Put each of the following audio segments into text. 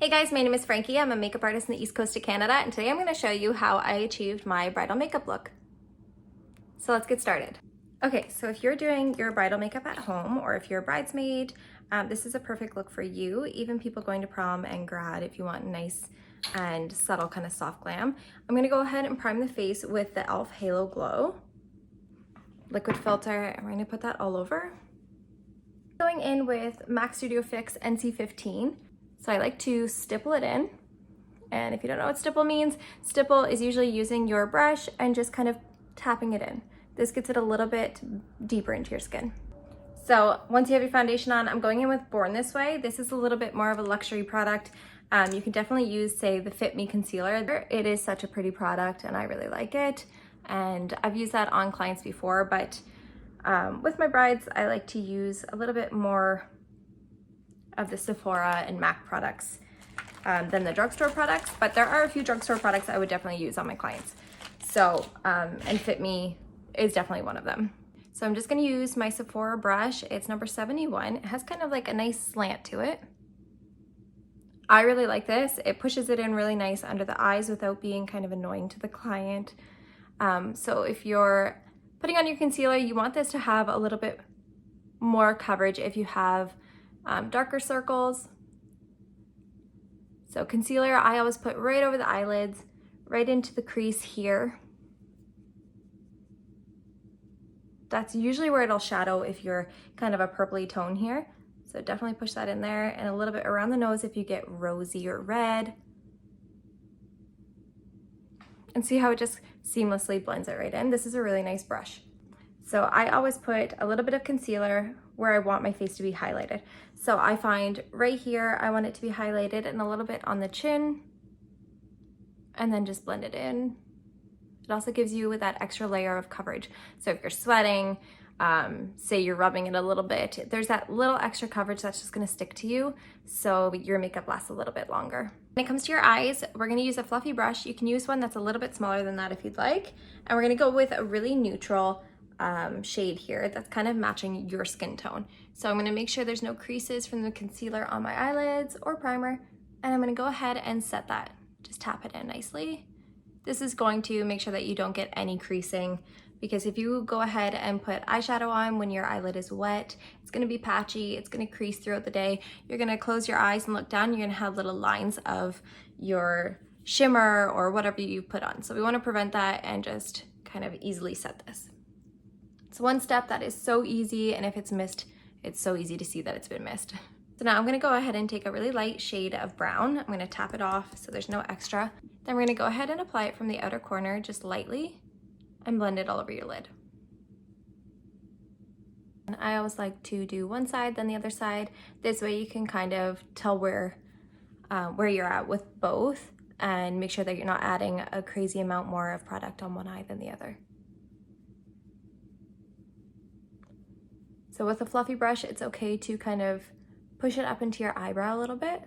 Hey guys, my name is Frankie. I'm a makeup artist in the East Coast of Canada, and today I'm going to show you how I achieved my bridal makeup look. So let's get started. Okay, so if you're doing your bridal makeup at home, or if you're a bridesmaid, this is a perfect look for you. Even people going to prom and grad, if you want nice and subtle kind of soft glam. I'm going to go ahead and prime the face with the e.l.f. Halo Glow liquid filter. I'm going to put that all over. Going in with MAC Studio Fix NC15. So I like to stipple it in. And if you don't know what stipple means, stipple is usually using your brush and just kind of tapping it in. This gets it a little bit deeper into your skin. So once you have your foundation on, I'm going in with Born This Way. This is a little bit more of a luxury product. You can definitely use, say, the Fit Me Concealer. It is such a pretty product and I really like it. And I've used that on clients before, but with my brides, I like to use a little bit more of the Sephora and MAC products than the drugstore products, but there are a few drugstore products I would definitely use on my clients. So, and Fit Me is definitely one of them. So I'm just gonna use my Sephora brush. It's number 71. It has kind of like a nice slant to it. I really like this. It pushes it in really nice under the eyes without being kind of annoying to the client. So if you're putting on your concealer, you want this to have a little bit more coverage if you have darker circles. So concealer, I always put right over the eyelids, right into the crease here. That's usually where it'll shadow if you're kind of a purpley tone here. So definitely push that in there, and a little bit around the nose if you get rosy or red. And see how it just seamlessly blends it right in. This is a really nice brush. So I always put a little bit of concealer where I want my face to be highlighted. So I find right here, I want it to be highlighted, and a little bit on the chin, and then just blend it in. It also gives you that extra layer of coverage. So if you're sweating, say you're rubbing it a little bit, there's that little extra coverage that's just gonna stick to you, so your makeup lasts a little bit longer. When it comes to your eyes, we're gonna use a fluffy brush. You can use one that's a little bit smaller than that if you'd like. And we're gonna go with a really neutral shade here that's kind of matching your skin tone. So I'm gonna make sure there's no creases from the concealer on my eyelids or primer, and I'm gonna go ahead and set that. Just tap it in nicely. This is going to make sure that you don't get any creasing, because if you go ahead and put eyeshadow on when your eyelid is wet, it's gonna be patchy, it's gonna crease throughout the day. You're gonna close your eyes and look down, you're gonna have little lines of your shimmer or whatever you put on. So we wanna prevent that and just kind of easily set this. It's one step that is so easy, and if it's missed, it's so easy to see that it's been missed. So now I'm gonna go ahead and take a really light shade of brown. I'm gonna tap it off so there's no extra. Then we're gonna go ahead and apply it from the outer corner just lightly and blend it all over your lid. And I always like to do one side, then the other side. This way you can kind of tell where you're at with both, and make sure that you're not adding a crazy amount more of product on one eye than the other. So with a fluffy brush, it's okay to kind of push it up into your eyebrow a little bit,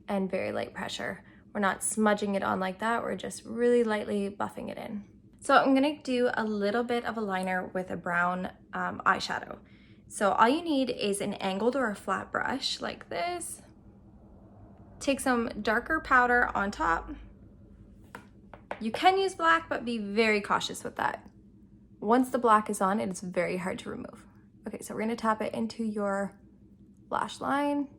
and very light pressure. We're not smudging it on like that, we're just really lightly buffing it in. So I'm gonna do a little bit of a liner with a brown eyeshadow. So all you need is an angled or a flat brush like this. Take some darker powder on top. You can use black, but be very cautious with that. Once the black is on, it is very hard to remove. Okay, so we're gonna tap it into your lash line.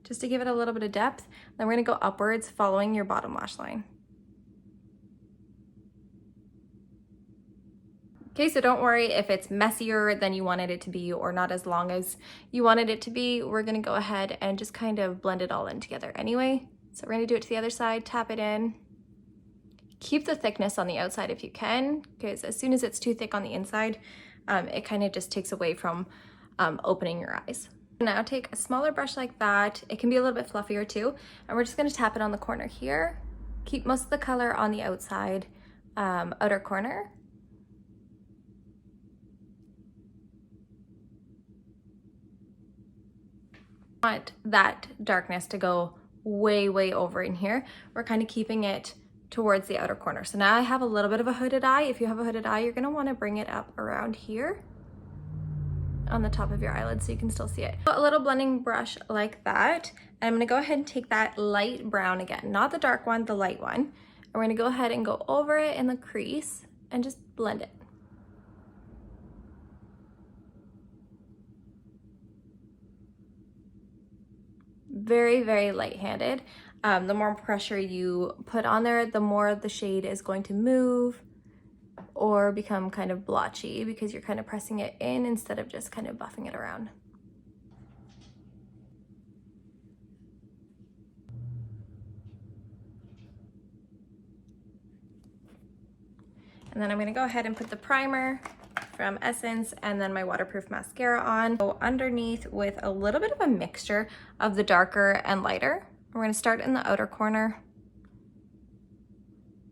Just to give it a little bit of depth. Then we're gonna go upwards following your bottom lash line. Okay, so don't worry if it's messier than you wanted it to be or not as long as you wanted it to be. We're gonna go ahead and just kind of blend it all in together anyway. So we're gonna do it to the other side, tap it in. Keep the thickness on the outside if you can, because as soon as it's too thick on the inside, it kind of just takes away from opening your eyes. Now take a smaller brush like that. It can be a little bit fluffier too. And we're just gonna tap it on the corner here. Keep most of the color on the outside outer corner. Want that darkness to go way over in here. We're kind of keeping it towards the outer corner. So now I have a little bit of a hooded eye. If you have a hooded eye, you're gonna wanna bring it up around here on the top of your eyelid so you can still see it. A little blending brush like that. And I'm gonna go ahead and take that light brown again, not the dark one, the light one. And we're gonna go ahead and go over it in the crease and just blend it. Very, very light-handed. The more pressure you put on there, the more the shade is going to move or become kind of blotchy because you're kind of pressing it in instead of just kind of buffing it around. And then I'm gonna go ahead and put the primer from Essence and then my waterproof mascara on. Go underneath with a little bit of a mixture of the darker and lighter. We're gonna start in the outer corner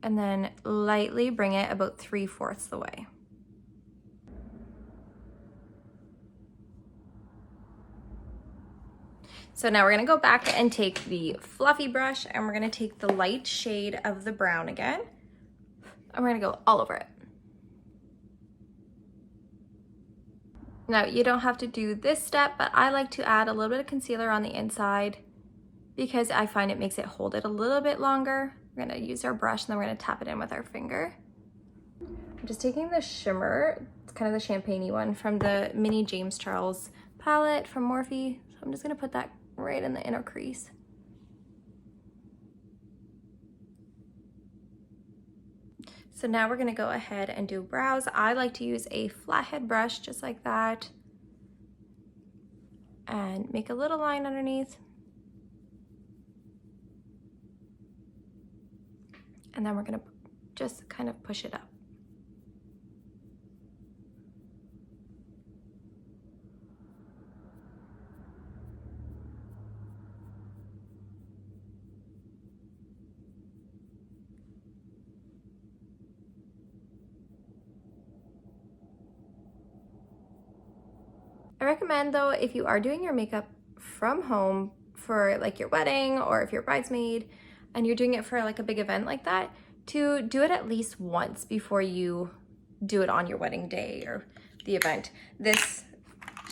and then lightly bring it about 3/4 the way. So now we're gonna go back and take the fluffy brush and we're gonna take the light shade of the brown again and we're gonna go all over it. Now you don't have to do this step, but I like to add a little bit of concealer on the inside because I find it makes it hold it a little bit longer. We're gonna use our brush and then we're gonna tap it in with our finger. I'm just taking the shimmer, it's kind of the champagne-y one from the Mini James Charles palette from Morphe. So I'm just gonna put that right in the inner crease. So now we're gonna go ahead and do brows. I like to use a flathead brush just like that and make a little line underneath. And then we're gonna just kind of push it up. I recommend though, if you are doing your makeup from home for like your wedding or if you're a bridesmaid and you're doing it for like a big event like that, to do it at least once before you do it on your wedding day or the event. This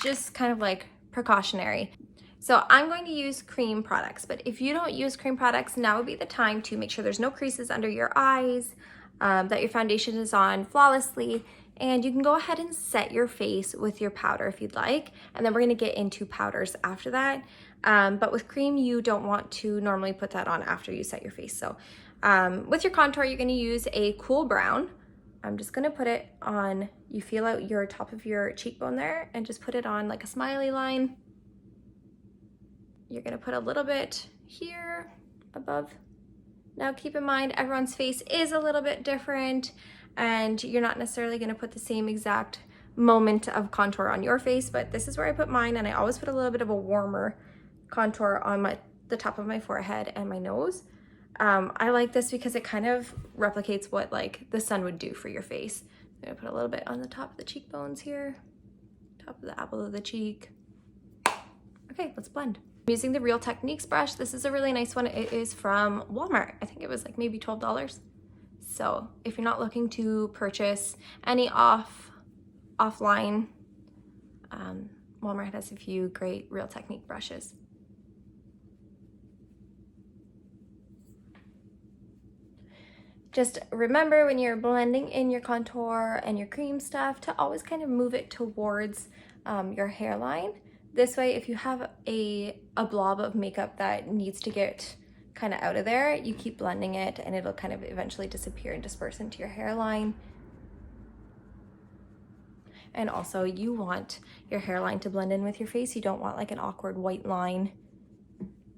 just kind of like precautionary. So I'm going to use cream products, but if you don't use cream products, now would be the time to make sure there's no creases under your eyes, that your foundation is on flawlessly, and you can go ahead and set your face with your powder if you'd like, and then we're gonna get into powders after that. But with cream, you don't want to normally put that on after you set your face. So with your contour, you're gonna use a cool brown. I'm just gonna put it on, you feel out your top of your cheekbone there and just put it on like a smiley line. You're gonna put a little bit here above. Now keep in mind, everyone's face is a little bit different and you're not necessarily gonna put the same exact moment of contour on your face, but this is where I put mine, and I always put a little bit of a warmer contour on the top of my forehead and my nose. I like this because it kind of replicates what like the sun would do for your face. I'm gonna put a little bit on the top of the cheekbones here, top of the apple of the cheek. Okay, let's blend. I'm using the Real Techniques brush. This is a really nice one. It is from Walmart. I think it was like maybe $12. So if you're not looking to purchase any offline, Walmart has a few great Real Technique brushes. Just remember when you're blending in your contour and your cream stuff to always kind of move it towards your hairline. This way, if you have a blob of makeup that needs to get kind of out of there, you keep blending it and it'll kind of eventually disappear and disperse into your hairline. And also you want your hairline to blend in with your face. You don't want like an awkward white line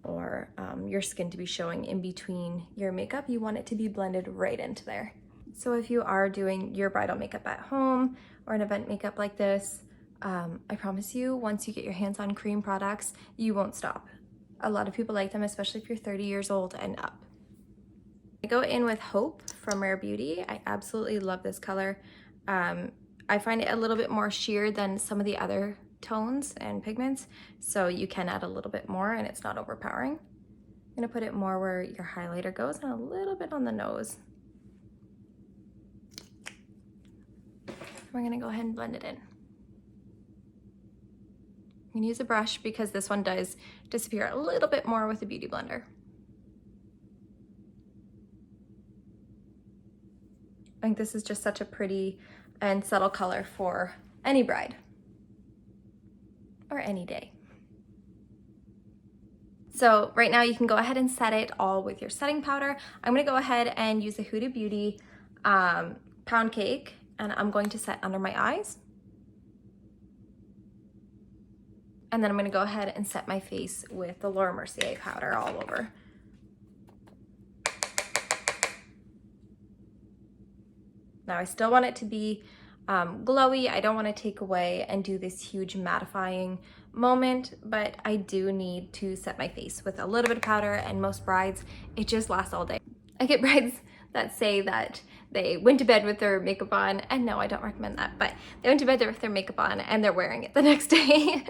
or your skin to be showing in between your makeup. You want it to be blended right into there. So if you are doing your bridal makeup at home or an event makeup like this, I promise you, once you get your hands on cream products, you won't stop. A lot of people like them, especially if you're 30 years old and up. I go in with Hope from Rare Beauty. I absolutely love this color. I find it a little bit more sheer than some of the other tones and pigments, so you can add a little bit more and it's not overpowering. I'm gonna put it more where your highlighter goes and a little bit on the nose. We're gonna go ahead and blend it in. I'm gonna use a brush because this one does disappear a little bit more with a beauty blender. I think this is just such a pretty and subtle color for any bride or any day. So right now you can go ahead and set it all with your setting powder. I'm gonna go ahead and use the Huda Beauty Pound Cake, and I'm going to set under my eyes. And then I'm gonna go ahead and set my face with the Laura Mercier powder all over. Now I still want it to be glowy. I don't want to take away and do this huge mattifying moment, but I do need to set my face with a little bit of powder, and most brides, it just lasts all day. I get brides that say that they went to bed with their makeup on, and no, I don't recommend that, but they went to bed with their makeup on and they're wearing it the next day.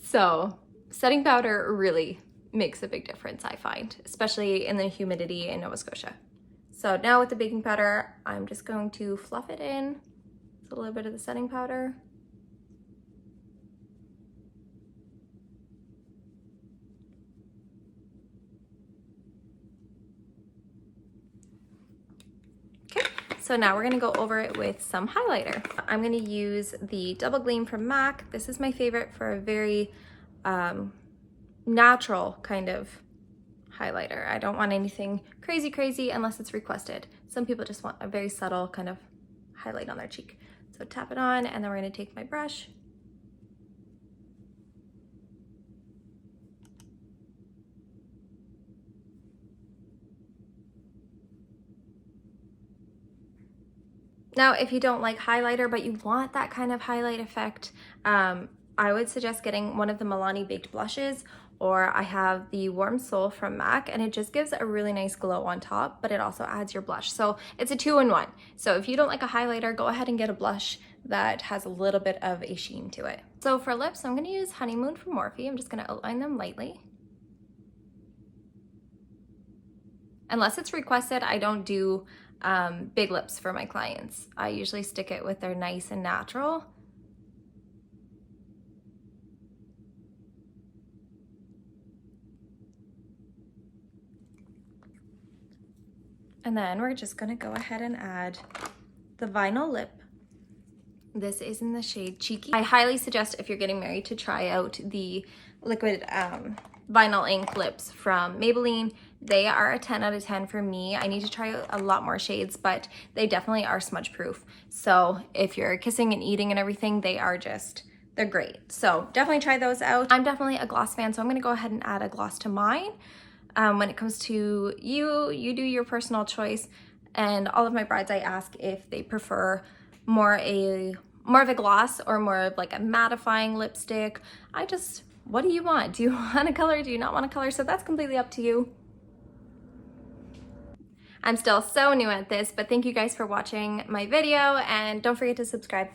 So setting powder really makes a big difference, I find, especially in the humidity in Nova Scotia. So now with the baking powder, I'm just going to fluff it in. It's a little bit of the setting powder. Okay, so now we're gonna go over it with some highlighter. I'm gonna use the Double Gleam from MAC. This is my favorite for a very natural kind of highlighter. I don't want anything crazy unless it's requested. Some people just want a very subtle kind of highlight on their cheek. So tap it on, and then we're gonna take my brush. Now, if you don't like highlighter, but you want that kind of highlight effect, I would suggest getting one of the Milani Baked Blushes, or I have the Warm Soul from MAC, and it just gives a really nice glow on top, but it also adds your blush. So it's a 2-in-1. So if you don't like a highlighter, go ahead and get a blush that has a little bit of a sheen to it. So for lips, I'm gonna use Honeymoon from Morphe. I'm just gonna outline them lightly. Unless it's requested, I don't do big lips for my clients. I usually stick it with their nice and natural. And then we're just gonna go ahead and add the vinyl lip. This is in the shade Cheeky. I highly suggest, if you're getting married, to try out the liquid vinyl ink lips from Maybelline. They are a 10 out of 10 for me. I need to try out a lot more shades, but they definitely are smudge proof. So if you're kissing and eating and everything, they're great. So definitely try those out. I'm definitely a gloss fan, so I'm gonna go ahead and add a gloss to mine. When it comes to you do your personal choice, and all of my brides, I ask if they prefer more of a gloss or more of like a mattifying lipstick. What do you want? Do you want a color? Do you not want a color? So that's completely up to you. I'm still so new at this, but thank you guys for watching my video, and don't forget to subscribe.